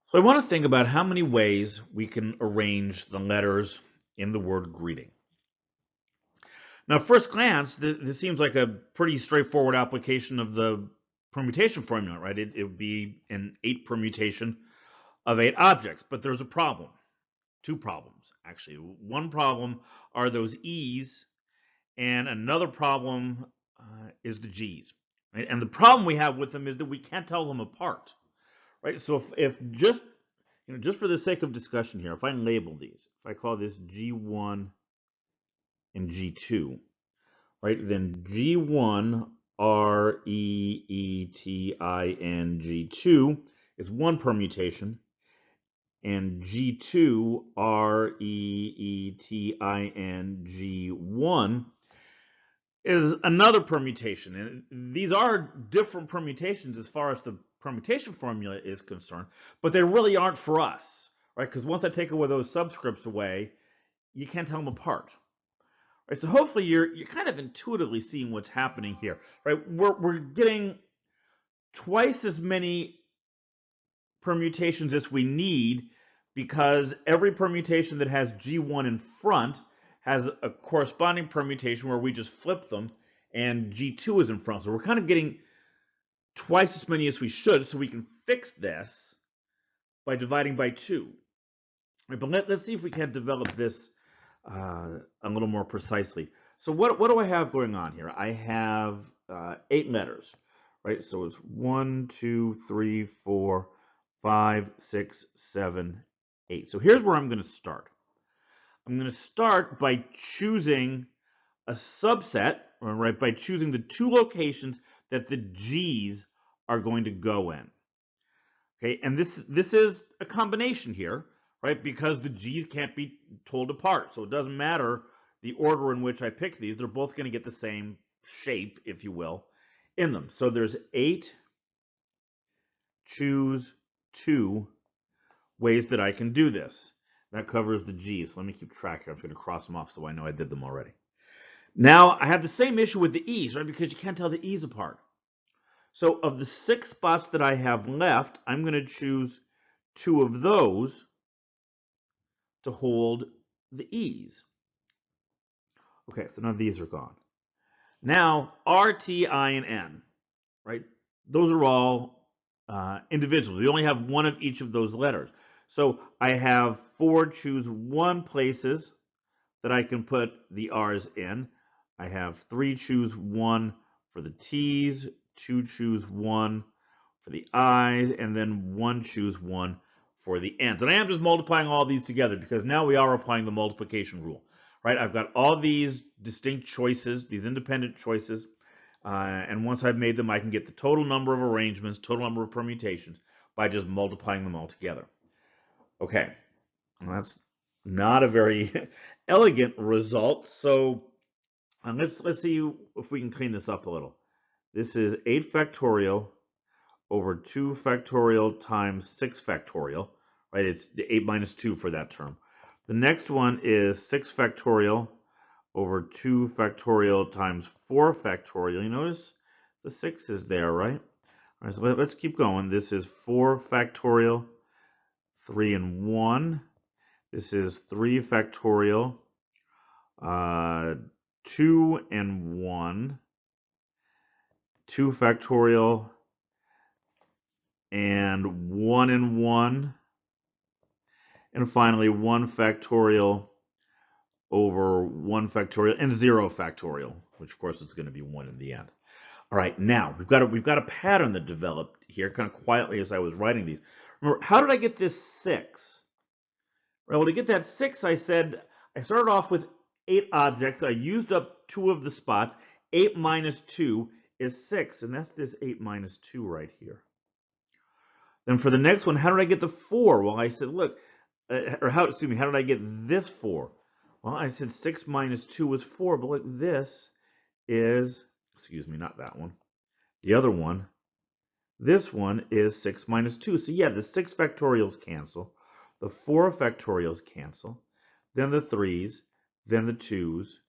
So I want to think about how many ways we can arrange the letters in the word greeting. Now, at first glance, this seems like a pretty straightforward application of the permutation formula, right? It would be an 8 permutation of 8 objects, but there's a problem. Two problems, actually. One problem are those E's, and another problem is the G's. Right? And the problem we have with them is that we can't tell them apart. Right? So if just just for the sake of discussion here, if I label these, if I call this G1 and G2, right, then G1 REETING2 is one permutation, and G2 REETING1 is another permutation. And these are different permutations as far as the permutation formula is concerned, but they really aren't for us, right? Because once I take away those subscripts away, you can't tell them apart. Right, so hopefully you're kind of intuitively seeing what's happening here, right? We're getting twice as many permutations as we need because every permutation that has G1 in front has a corresponding permutation where we just flip them and G2 is in front. So we're kind of getting twice as many as we should, so we can fix this by dividing by 2. Right, but let's see if we can develop this a little more precisely. So what do I have going on here? I have 8 letters, right? So it's 1, 2, 3, 4, 5, 6, 7, 8. So here's where I'm going to start. I'm going to start by choosing a subset, right? By choosing the 2 locations that the G's are going to go in. Okay, and this is a combination here, right? Because the G's can't be told apart. So it doesn't matter the order in which I pick these. They're both going to get the same shape, if you will, in them. So there's 8 choose 2 ways that I can do this. That covers the G's. Let me keep track here. I'm going to cross them off so I know I did them already. Now, I have the same issue with the E's, right? Because you can't tell the E's apart. So of the 6 spots that I have left, I'm going to choose 2 of those to hold the E's. Okay, so now these are gone. Now, R, T, I, and N, right? Those are all individuals. We only have one of each of those letters. So I have 4 choose 1 places that I can put the R's in. I have 3 choose 1 for the T's, 2 choose 1 for the I's, and then 1 choose 1 for the N's. And I am just multiplying all these together because now we are applying the multiplication rule, right? I've got all these distinct choices, these independent choices, and once I've made them, I can get the total number of arrangements, total number of permutations by just multiplying them all together. Okay, well, that's not a very elegant result. So let's see if we can clean this up a little. This is 8 factorial over 2 factorial times 6 factorial, right? It's the 8 minus 2 for that term. The next one is 6 factorial over 2 factorial times 4 factorial. You notice the 6 is there, right? All right, so let's keep going. This is 4 factorial, 3 and 1. This is 3 factorial, 2 and 1, 2 factorial, and 1 and 1, and finally 1 factorial over 1 factorial and 0 factorial, which of course is going to be 1 in the end. All right, now we've got a pattern that developed here kind of quietly as I was writing these. Remember, how did I get this 6? Well, to get that 6, I said I started off with 8 objects. I used up 2 of the spots. 8 minus 2 is 6, and that's this 8 minus 2 right here. Then for the next one, how did I get the 4? Well, I said, look, how did I get this 4? Well, I said 6 minus 2 is 4, but look, this is, not that one, the other one. This one is 6 minus 2. So yeah, the 6 factorials cancel, the 4 factorials cancel, then the 3's, then the 2's,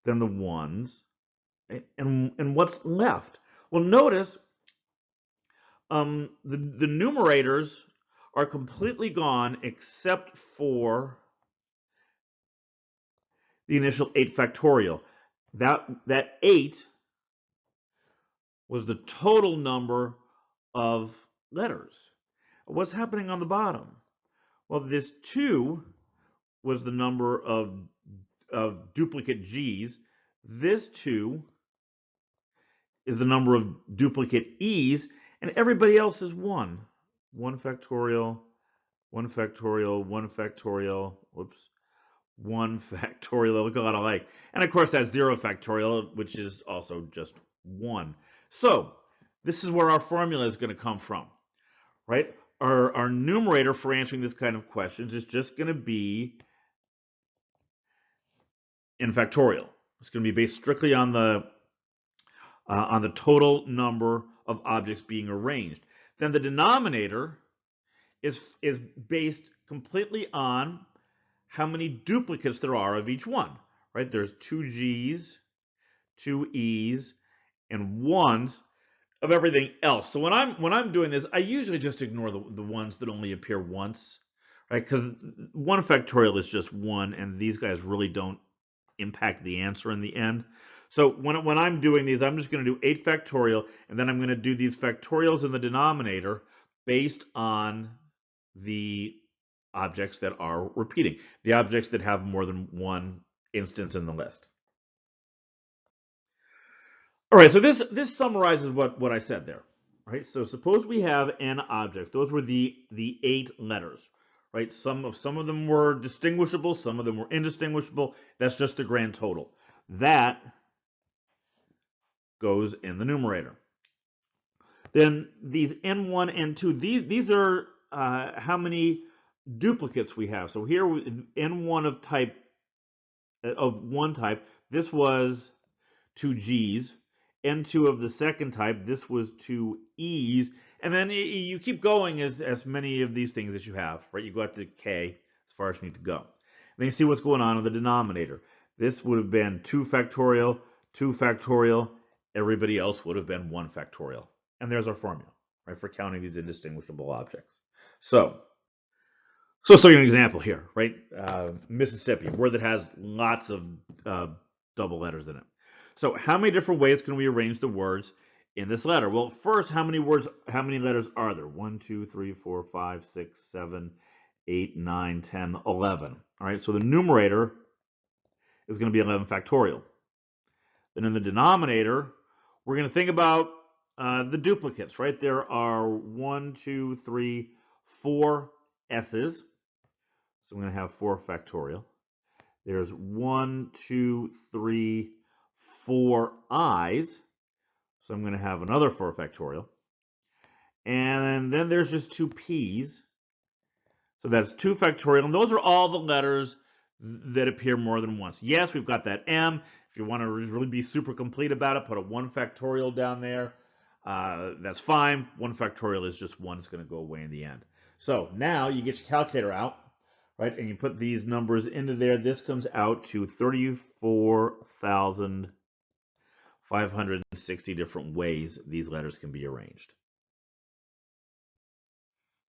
then the 1's, and what's left? Well, notice the numerators are completely gone except for the initial 8 factorial. That 8 was the total number of letters. What's happening on the bottom? Well, this 2 was the number of duplicate G's. This 2 is the number of duplicate E's, and everybody else is 1. 1 factorial, 1 factorial, 1 factorial, whoops, 1 factorial, look a lot alike. And of course that's 0 factorial, which is also just 1. So this is where our formula is going to come from, right? Our numerator for answering this kind of questions is just going to be in factorial. It's going to be based strictly on the total number of objects being arranged. Then the denominator is based completely on how many duplicates there are of each one, right? There's 2 G's, 2 E's, and 1's of everything else. So when I'm doing this, I usually just ignore the ones that only appear once, right? Because 1 factorial is just 1, and these guys really don't impact the answer in the end. So when I'm doing these, I'm just going to do 8 factorial, and then I'm going to do these factorials in the denominator based on the objects that are repeating, the objects that have more than one instance in the list. All right, so this summarizes what I said there. Right? So suppose we have n objects. Those were the 8 letters. Right? Some of them were distinguishable, some of them were indistinguishable. That's just the grand total. That goes in the numerator. Then these n1, n2, these are how many duplicates we have. So here n1 of one type, this was 2 G's. N2 of the second type, this was 2 E's. And then you keep going as many of these things as you have, right? You go out to K as far as you need to go. And then you see what's going on in the denominator. This would have been 2 factorial, 2 factorial. Everybody else would have been 1 factorial. And there's our formula, right, for counting these indistinguishable objects. So let's look at an example here, right? Mississippi, a word that has lots of double letters in it. So how many different ways can we arrange the words in this letter? Well, first, how many letters are there? 1, 2, 3, 4, 5, 6, 7, 8, 9, 10, 11. All right, so the numerator is going to be 11 factorial. Then in the denominator, we're going to think about the duplicates, right? There are 1, 2, 3, 4 S's. So I'm going to have 4 factorial. There's 1, 2, 3, 4 I's. So I'm going to have another 4 factorial. And then there's just 2 P's. So that's 2 factorial. And those are all the letters that appear more than once. Yes, we've got that M. If you want to really be super complete about it, put a 1 factorial down there. That's fine. 1 factorial is just 1. It's going to go away in the end. So now you get your calculator out, right? And you put these numbers into there. This comes out to 34,560 different ways these letters can be arranged.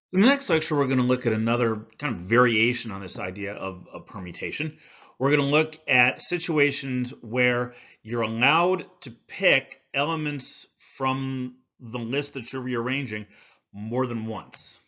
So in the next lecture, we're going to look at another kind of variation on this idea of permutation. We're going to look at situations where you're allowed to pick elements from the list that you're rearranging more than once.